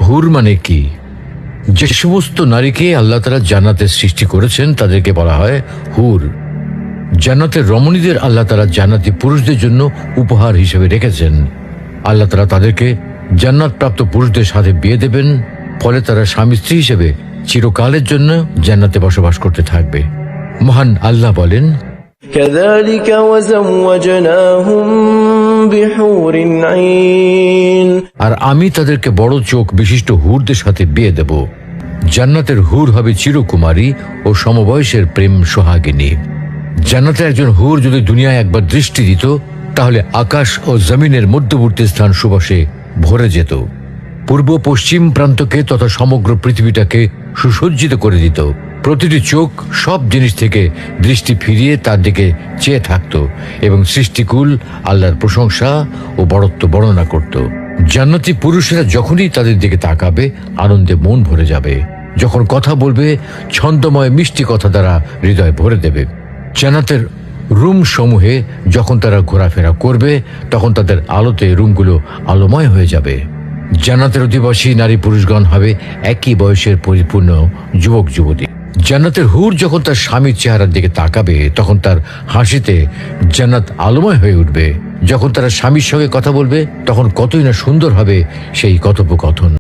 হুর মানে কি? যে সমস্ত নারীকে আল্লাহ তাআলা জান্নাতে সৃষ্টি করেছেন তাদেরকে বলা হয় হুর। জান্নাতের রমণীদের আল্লাহ তাআলা জান্নাতি পুরুষদের জন্য উপহার হিসেবে রেখেছেন। আল্লাহ তাআলা তাদেরকে জান্নাত প্রাপ্ত পুরুষদের সাথে বিয়ে দেবেন, ফলে তারা স্বামী স্ত্রী হিসেবে চিরকালের জন্য জান্নাতে বসবাস করতে থাকবে। মহান আল্লাহ বলেন, كذلك وزوجناهم بحور عين আর আমি তাদেরকে বড় চোখ বিশিষ্ট হুরদের সাথে বিয়ে দেব। জান্নাতের হুর হবে চিরকুমারী ও সমবয়সের প্রেম সোহাগিনী। জান্নাতে একজন হুর যদি দুনিয়ায় একবার দৃষ্টি দিত, তাহলে আকাশ ও জমিনের মধ্যবর্তী স্থান সুবাসে ভরে যেত। পূর্ব পশ্চিম প্রান্তকে তথা সমগ্র পৃথিবীটাকে সুসজ্জিত করে দিত। প্রতিটি চোখ সব জিনিস থেকে দৃষ্টি ফিরিয়ে তার দিকে চেয়ে থাকত এবং সৃষ্টিকুল আল্লাহর প্রশংসা ও বড়ত্ব বর্ণনা করত। জান্নাতি পুরুষেরা যখনই তাদের দিকে তাকাবে, আনন্দে মন ভরে যাবে। যখন কথা বলবে, ছন্দময় মিষ্টি কথা দ্বারা হৃদয় ভরে দেবে। জান্নাতের রুম সমূহে যখন তারা ঘোরাফেরা করবে, তখন তাদের আলোতে রুমগুলো আলোময় হয়ে যাবে। জান্নাতের অধিবাসী নারী পুরুষগণ হবে একই বয়সের পরিপূর্ণ যুবক যুবতী। জান্নাতের হুর যখন তার স্বামীর চেহারার দিকে তাকাবে, তখন তার হাসিতে জান্নাত আলোময় হয়ে উঠবে। যখন তারা স্বামীর সঙ্গে কথা বলবে, তখন কতই না সুন্দর হবে সেই কথোপকথন।